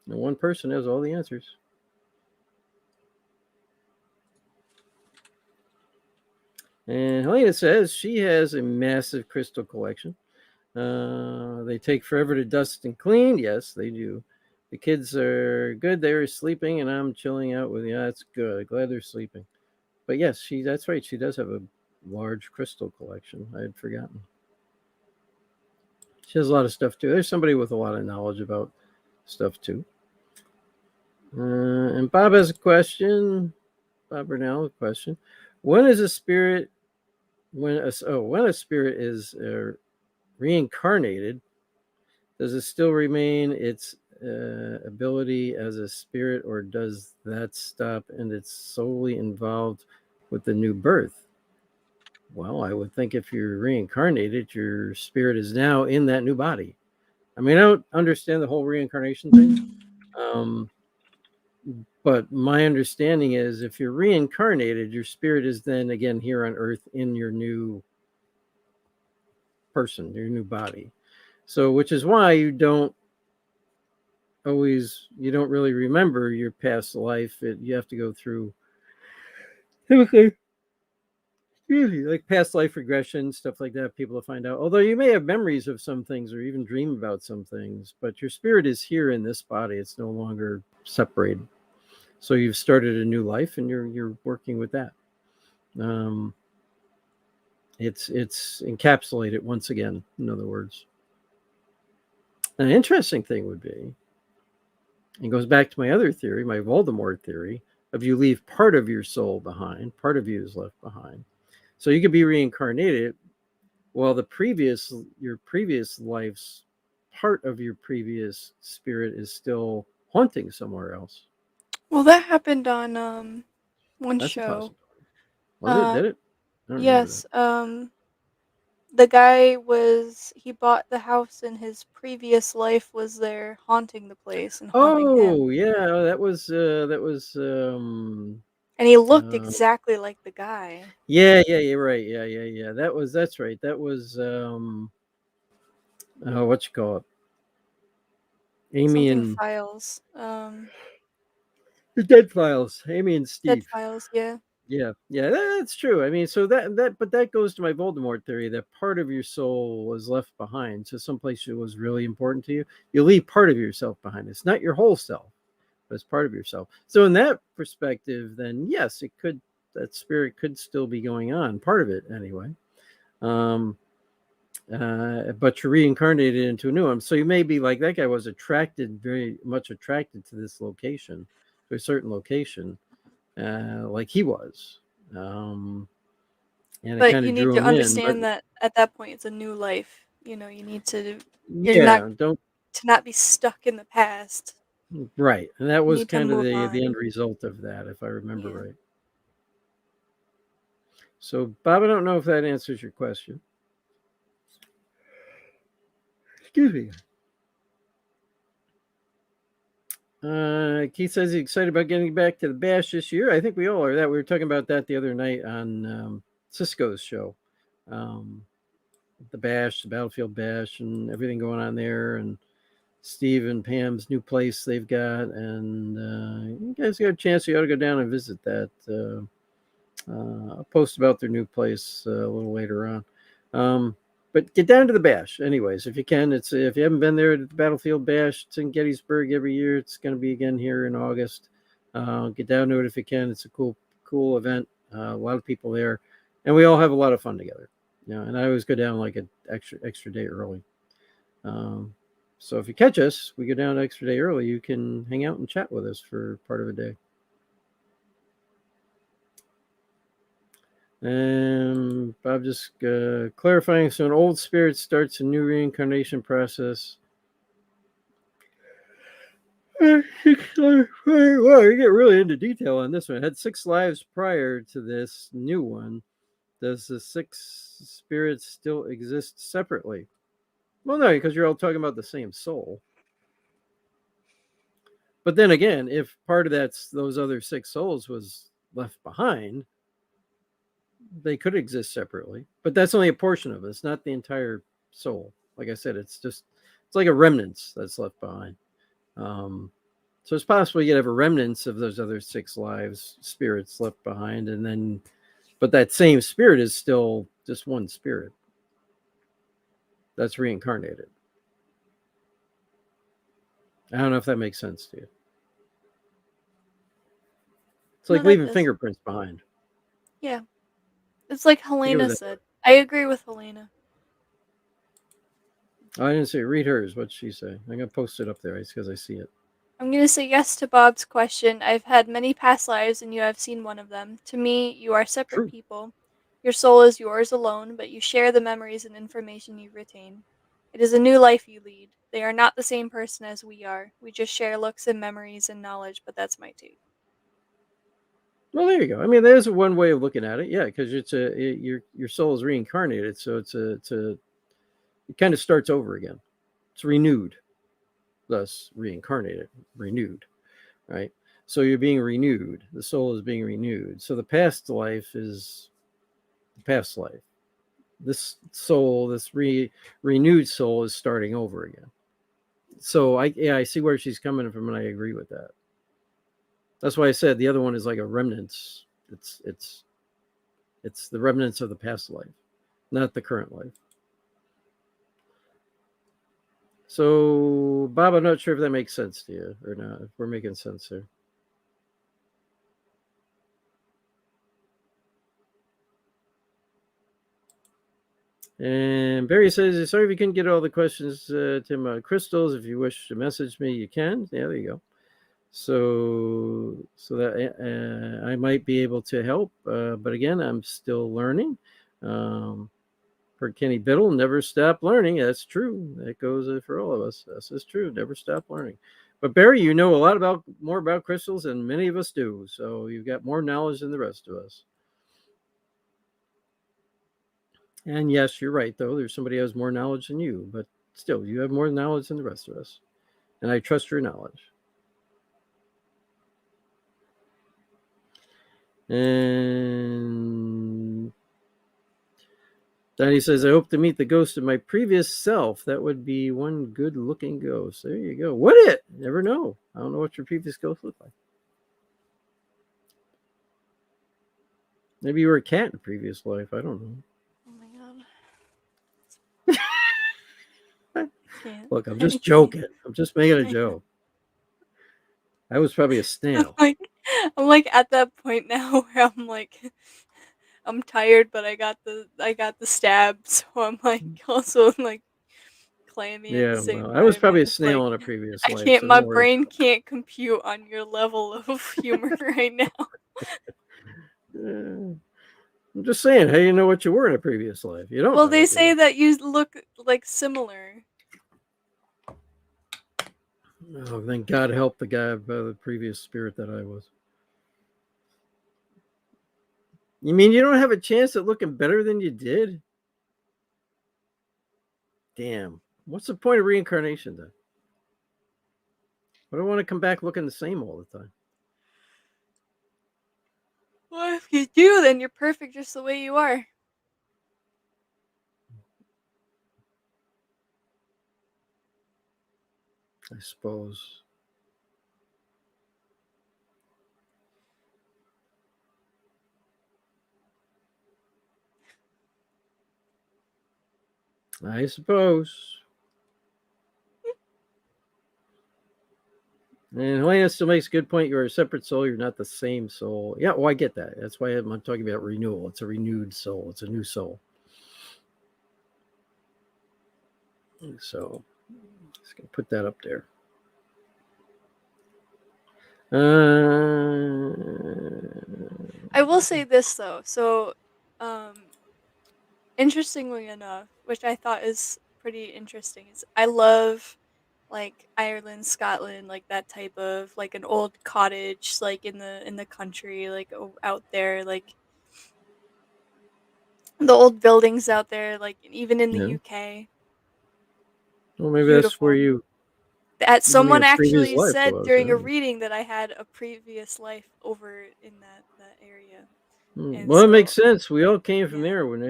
And one person has all the answers. And Helena says she has a massive crystal collection. They take forever to dust and clean. Yes, they do. The kids are good. They were sleeping, and I'm chilling out with you. Yeah, that's good. Glad they're sleeping. But yes, that's right. She does have a large crystal collection. I had forgotten. She has a lot of stuff too. There's somebody with a lot of knowledge about stuff too. And Bob has a question. Bob Burnell, a question. When is a spirit when a spirit is reincarnated, does it still remain its ability as a spirit, or does that stop and it's solely involved with the new birth? Well, I would think if you're reincarnated, your spirit is now in that new body. I mean, I don't understand the whole reincarnation thing, um, but my understanding is if you're reincarnated, your spirit is then again here on Earth in your new person, your new body. So, which is why you don't really remember your past life. You have to go through typically, like past life regression, stuff like that. People to find out. Although you may have memories of some things or even dream about some things, but your spirit is here in this body. It's no longer separated. So you've started a new life, and you're working with that. Um, it's encapsulated once again. In other words, an interesting thing would be, it goes back to my other theory, my Voldemort theory, of you leave part of your soul behind, part of you is left behind. So you could be reincarnated while your previous life's part of your previous spirit is still haunting somewhere else. Well, that happened on one That's a show. possibility. Was it? Uh Did it? I don't remember that. yes, the guy was he bought the house and his previous life was there haunting the place and haunting Oh him. yeah, And he looked uh, exactly like the guy. yeah, yeah, you're right. Yeah, yeah, yeah. That's right. That was what you call it? Amy Something and files. the Dead Files. Amy and Dead Steve. files, yeah. Yeah, yeah, that's true. I mean, so but that goes to my Voldemort theory that part of your soul was left behind. So someplace it was really important to you, you leave part of yourself behind. It's not your whole self, but it's part of yourself. So in that perspective, then yes, it could that spirit could still be going on, part of it anyway. Um, but you're reincarnated into a new one. So you may be like that guy was attracted, very much attracted to this location, to a certain location, like he was. Um, and it But kind you of need drew to him in. But understand that at that point it's a new life. You need to you're not yeah, don't to not be stuck in the past. right. And that You was need to kind of move the on. end result of that, if I remember Yeah. right. So Bob, I don't know if that answers your question. Excuse me. Keith says he's excited about getting back to the bash this year. I think we all are. That we were talking about that the other night on Cisco's show. Um, the bash, the Battlefield bash, and everything going on there, and Steve and Pam's new place they've got, and you guys got a chance, you ought to go down and visit that. I'll post about their new place a little later on. But get down to the bash, anyways, if you can. It's if you haven't been there at the Battlefield Bash, it's in Gettysburg every year. It's going to be again here in August. Get down to it if you can. It's a cool event. A lot of people there, and we all have a lot of fun together. And I always go down like an extra day early. Um, so if you catch us, we go down an extra day early. You can hang out and chat with us for part of a day. And Bob just clarifying. So an old spirit starts a new reincarnation process. Wow, you get really into detail on this one. It had 6 lives prior to this new one. Does the 6 spirits still exist separately? Well, no, because you're all talking about the same soul. But then again, if part of that's those other 6 souls was left behind, they could exist separately. But that's only a portion of it. It's not the entire soul. Like I said, it's like a remnants that's left behind. Um, so it's possible you could have a remnants of those other 6 lives, spirits left behind, and then, but that same spirit is still just one spirit that's reincarnated. I don't know if that makes sense to you. It's No, like that leaving does. fingerprints behind. Yeah. It's like Think of it Helena that way. said. I agree with Helena. Oh, I didn't see it. Read hers. What'd she say? I'm gonna post it up there. It's because I see it. I'm going to say yes to Bob's question. I've had many past lives and you have seen one of them. To me, you are separate True. people. Your soul is yours alone, but you share the memories and information you retain. It is a new life you lead. They are not the same person as we are. We just share looks and memories and knowledge, but that's my take. Well, there you go. I mean, there's one way of looking at it. Yeah, because your soul is reincarnated, so it kind of starts over again. It's renewed, thus reincarnated, renewed, right? So you're being renewed. The soul is being renewed. So the past life is the past life. This soul, renewed soul, is starting over again. So I see where she's coming from, and I agree with that. That's why I said the other one is like a remnants. It's the remnants of the past life, not the current life. So, Bob, I'm not sure if that makes sense to you or not. If we're making sense here. And Barry says, sorry if you couldn't get all the questions to my crystals. If you wish to message me, you can. Yeah, there you go. So that I might be able to help. But again, I'm still learning. Um, For Kenny Biddle, never stop learning. That's true. That goes for all of us. This is true. Never stop learning. But Barry, you know a lot about more about crystals than many of us do. So you've got more knowledge than the rest of us. And yes, you're right, though. There's somebody who has more knowledge than you, but still, you have more knowledge than the rest of us. And I trust your knowledge. And Donnie says, I hope to meet the ghost of my previous self. That would be one good looking ghost. There you go. Would it? Never know. I don't know what your previous ghost looked like. Maybe you were a cat in a previous life. I don't know. Oh my god. Can't. Look, I'm just joking. I'm just making a joke. I was probably a I'm snail. like, I'm like at that point now where I'm like, I'm tired, but I got the stab, so I'm like also like clammy at the Yeah, same well, I was time, probably and a it's like snail in a previous I life, can't. so My don't worry. brain can't compute on your level of humor right now. I'm just saying, how do you know what you were in a previous life? You don't Well, know they what you say were. that you look like similar. Oh, thank God help the guy by the previous spirit that I was. You mean you don't have a chance at looking better than you did? Damn. What's the point of reincarnation then? I don't want to come back looking the same all the time. Well, if you do, then you're perfect just the way you are. I suppose. I suppose. And Helena still makes a good point. You're a separate soul. You're not the same soul. Yeah, well, I get that. That's why I'm talking about renewal. It's a renewed soul. It's a new soul. So, just gonna put that up there. I will say this though. So, um, interestingly enough, which I thought is pretty interesting, is I love like Ireland, Scotland, like that type of like an old cottage, like in the country, like out there, like the old buildings out there, like even in the Yeah. UK. Well, maybe that's where Beautiful. you That one of someone your previous actually life said was. during Yeah. a reading that I had a previous life over in that area. And Well, it makes so sense. We all came from yeah. there when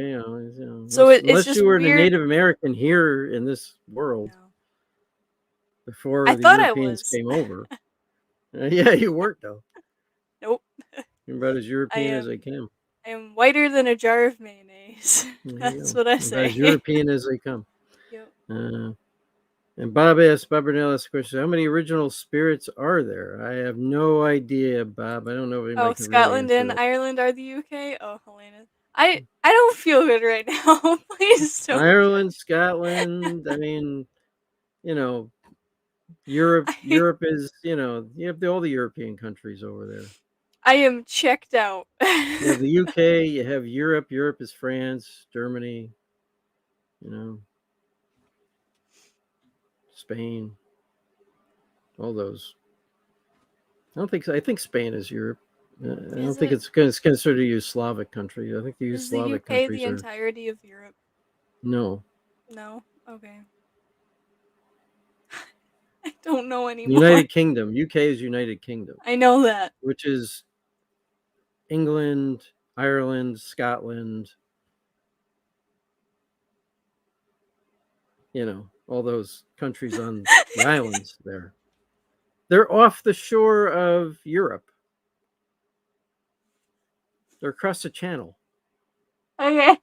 So it's unless just you were a weird. Native American here in this world No. before I the thought I Europeans was. came over. Yeah, you weren't though. Nope. You're about as I European as they am came. I am whiter than a jar of mayonnaise. There you That's go. what I You're about as say. European as they come. Yep. Uh, and Bob Burnell asked a question: how many original spirits are there? I have no idea, Bob. I don't know if Oh, anybody can really Scotland answer and that. Ireland are the UK? Oh, Helena. I don't feel good right now. Please don't Ireland, judge. Scotland. I mean, you know, Europe. I Europe is, you have all the European countries over there. I am checked out. You have the UK. You have Europe. Europe is France, Germany. You know, Spain. All those. I don't think so. I think Spain is Europe. I don't Is think it it's considered a Slavic country. I think the is the Slavic UK the countries are entirety of Europe? no. No? Okay. I don't know anymore. United Kingdom. UK is United Kingdom, I know that. which is England, Ireland, Scotland. All those countries on the islands there. They're off the shore of Europe. They're across the channel. Okay.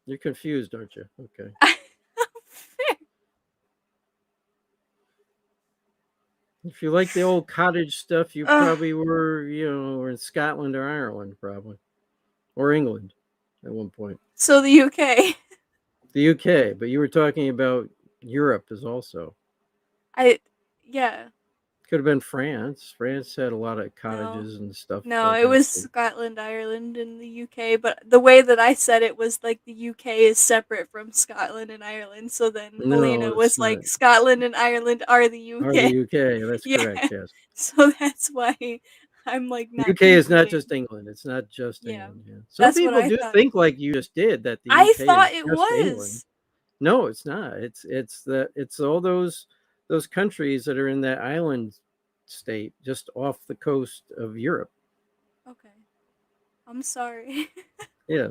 You're confused, aren't you? Okay. If you like the old cottage stuff, you Ugh. probably were in Scotland or Ireland, probably, or England at one point. So the UK. The UK, but you were talking about Europe as also I yeah. Could have been France. France had a lot of No. cottages and stuff No, built it out. was Scotland, Ireland, and the UK, but the way that I said it was like the UK is separate from Scotland and Ireland, so then No, Helena it's was not. like, Scotland and Ireland are the Or the UK. UK. That's correct. Yeah. Yes. So that's why I'm like The not UK is not concluding. just England. It's not just Yeah. England. Yeah. Some That's what people I do thought. think like you just did that the I UK thought is it just England. was. No, it's not. It's all those countries that are in that island state just off the coast of Europe. Okay. I'm sorry. Yeah.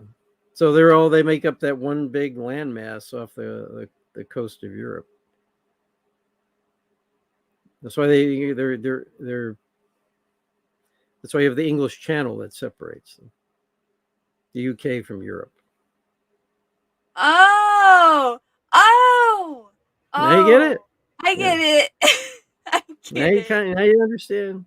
So they make up that one big landmass off the coast of Europe. That's why they're that's why you have the English Channel that separates them, the UK from Europe. Oh! Oh! Now you get it. Oh! I Yeah. get it. I get it. Now you understand.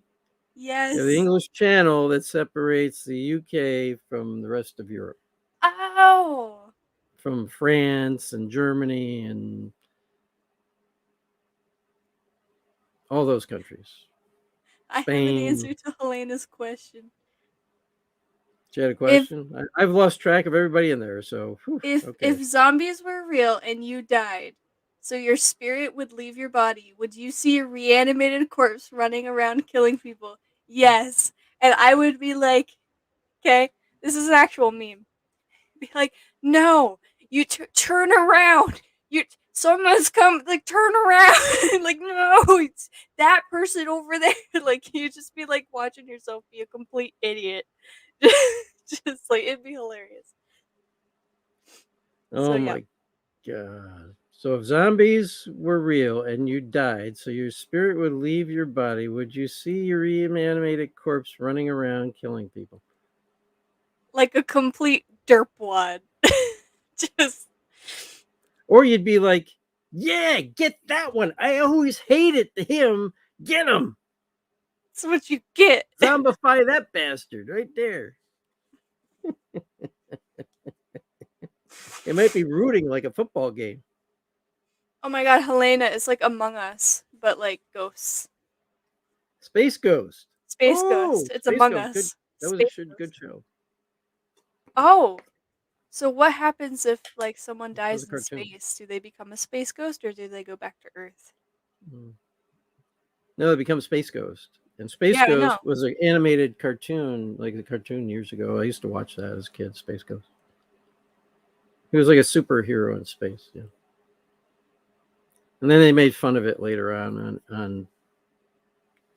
You have the Yes. English Channel that separates the UK from the rest of Europe, Oh! from France and Germany and all those countries. I have an Spain. answer to Helena's question. She had a If question. I've lost track of everybody in there. So, whew, okay. if zombies were real and you died, so your spirit would leave your body, would you see a reanimated corpse running around killing people? Yes. And I would be like, okay, this is an actual meme. Be like, no, you turn around. You someone's come, like turn around. Like no, it's that person over there. Like you just be like watching yourself be a complete idiot. Just like it'd be hilarious. So Oh yeah, my God. So, if zombies were real and you died, so your spirit would leave your body, would you see your reanimated corpse running around killing people? like a complete derpwad. Just Or you'd be like, yeah, get that one. I always hated him. Get him. that's what you get. Zombify that bastard right there. It might be rooting like a football game. Oh my god, Helena is like Among Us, but like ghosts. Space Ghost. Space Oh, Ghost. It's Space Among Ghost. Good. Us. That was a Space good Ghost. show. Oh, so what happens if like someone It was a dies in cartoon. space? Do they become a space ghost or do they go back to Earth? Mm. No, it becomes Space Ghost. And Space Yeah, I know. Ghost was an animated cartoon, like a cartoon years ago. I used to watch that as a kid, Space Ghost. He was like a superhero in space, yeah. And then they made fun of it later on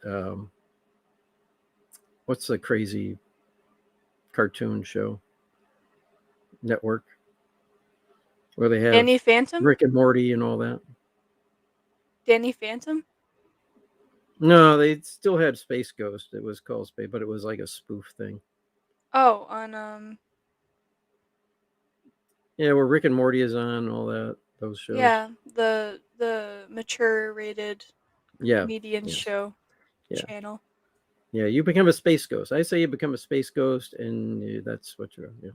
um, what's the crazy cartoon show network where they have Danny Phantom? Rick and Morty and all that. Danny Phantom? No, they still had Space Ghost. It was called Space, but it was like a spoof thing. Oh, on Yeah, where Rick and Morty is on all that those shows. yeah, the mature rated Yeah, median yes, show yeah, channel. yeah. You become a space ghost. I say you become a space ghost, and that's what you're. Yeah,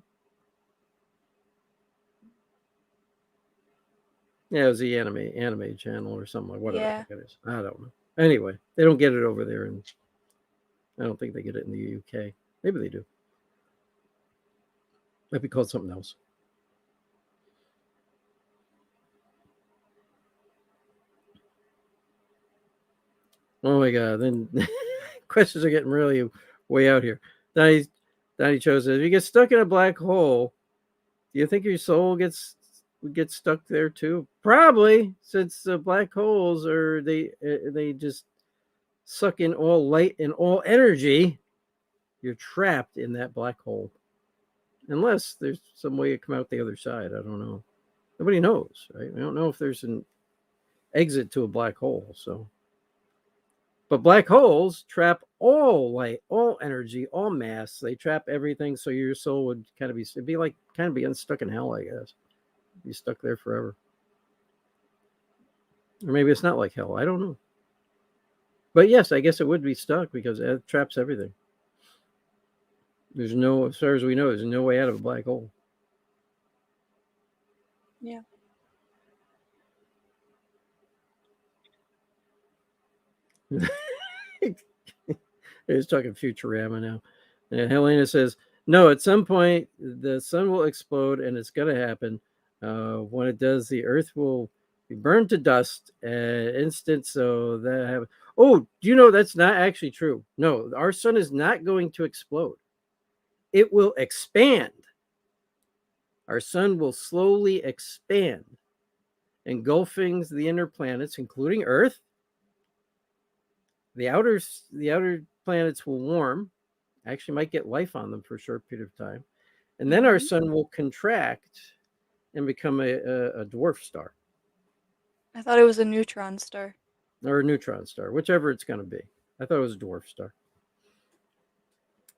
yeah. It was the anime channel or something like whatever the Yeah. heck it is. I don't know. Anyway, they don't get it over there, and I don't think they get it in the UK. Maybe they do. Might be called something else. Oh my god! Then questions are getting really way out here. Donnie, Donnie chose it. If you get stuck in a black hole, do you think your soul would get stuck there too? Probably, since black holes are they just suck in all light and all energy. You're trapped in that black hole, unless there's some way to come out the other side. I don't know. Nobody knows, right? We don't know if there's an exit to a black hole. So, but black holes trap all light, all energy, all mass. They trap everything. So your soul would kind of it'd be like kind of being stuck in hell, I guess. Be stuck there forever. Or maybe it's not like hell. I don't know. But yes, I guess it would be stuck because it traps everything. There's no, as far as we know, there's no way out of a black hole. Yeah. He's talking Futurama now. And Helena says, no, at some point the sun will explode and it's going to happen. When it does, the earth will be burned to dust instant. So that have. Oh, do you know that's not actually true? No, our sun is not going to explode. It will expand. Our sun will slowly expand, engulfing the inner planets, including Earth. The outer planets will warm. Actually, might get life on them for a short period of time, and then our Mhm. sun will contract and become a dwarf star I thought it was a neutron star. or a neutron star, whichever it's going to be. I thought it was a dwarf star,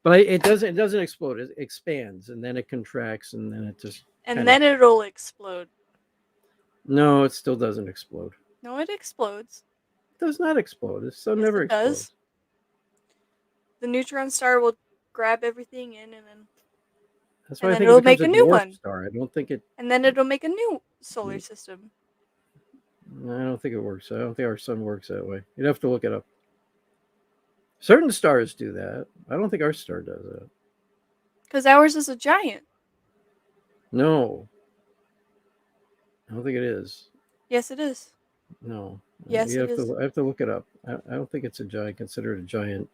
but it doesn't. It doesn't explode. It expands and then it contracts and then it just And kind of. then it'll explode. No, it still doesn't explode. No, it explodes. It does not explode. The sun Yes, never it explodes. does. The neutron star will grab everything in That's and why I then think it it'll becomes make a a new dwarf one. star. I don't think it. And then it'll make a new solar system. I don't think it works. I don't think our sun works that way. You'd have to look it up. Certain stars do that. I don't think our star does that. Because ours is a giant. No, I don't think it is. Yes, it is. No, Yes, you it have is. to. I have to look it up. I don't think it's a giant. Considered a giant.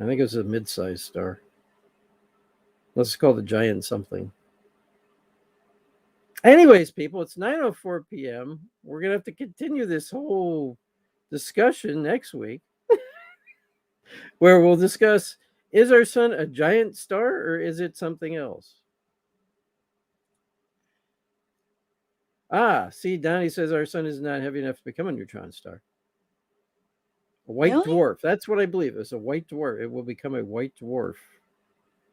I think it's a mid-sized star. Let's call the giant something. Anyways, people, it's 9:04 p.m. We're gonna have to continue this whole discussion next week, where we'll discuss: is our sun a giant star or is it something else? Ah, see, Donnie says our sun is not heavy enough to become a neutron star. A white Really? dwarf. That's what I believe. It's a white dwarf. It will become a white dwarf.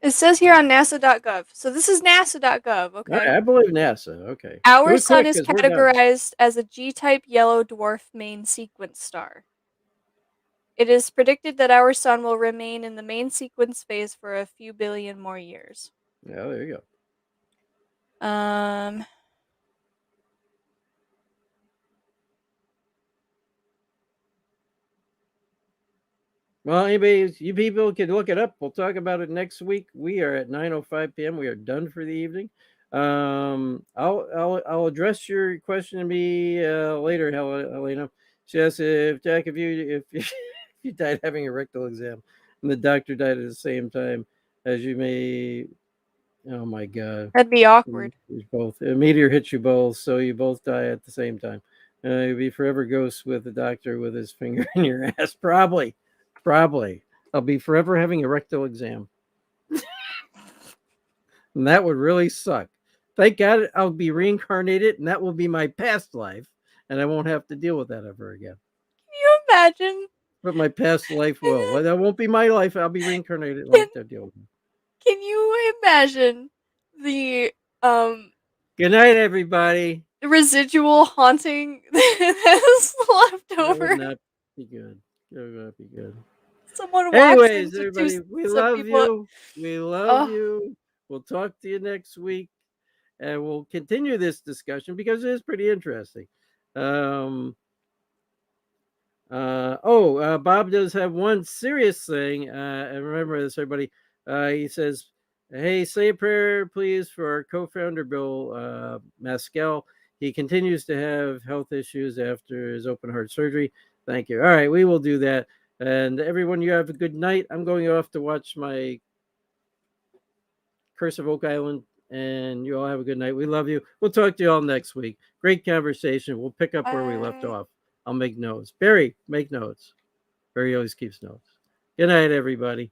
It says here on NASA.gov. So this is NASA.gov, okay? I believe NASA. Okay. Our Go sun quick is because we're done. categorized as a G-type yellow dwarf main sequence star. It is predicted that our sun will remain in the main sequence phase for a few billion more years. Yeah, there you go. Um, Well, anybody, you people can look it up. We'll talk about it next week. We are at 9:05 p.m. We are done for the evening. I'll address your question to me later, Helena. She asked if Jack, if you died having a rectal exam, and the doctor died at the same time as you may. Oh my God! that'd be awkward. You both a meteor hits you both, so you both die at the same time. You'll be forever ghosts with the doctor with his finger in your ass. Probably. I'll be forever having a rectal exam. And that would really suck. Thank God I'll be reincarnated and that will be my past life. And I won't have to deal with that ever again. Can you imagine? But my past life will. Well, that won't be my life. I'll be reincarnated and I'll Can have to deal with it. Can you imagine the um Good night, everybody. residual haunting that is left That would over? not be good. That would not be good. Someone walks Anyways, into two. everybody, we Some love people. you. We love Oh, you. We'll talk to you next week. And we'll continue this discussion because it is pretty interesting. Um, Bob does have one serious thing. And remember this, everybody. He says, hey, say a prayer, please, for our co founder, Bill Maskell. He continues to have health issues after his open heart surgery. Thank you. All right, we will do that. And everyone, you have a good night. I'm going off to watch my Curse of Oak Island, and you all have a good night. We love you. We'll talk to you all next week. Great conversation. We'll pick up where we left bye. off. I'll make notes. Barry, make notes. Barry always keeps notes. Good night, everybody.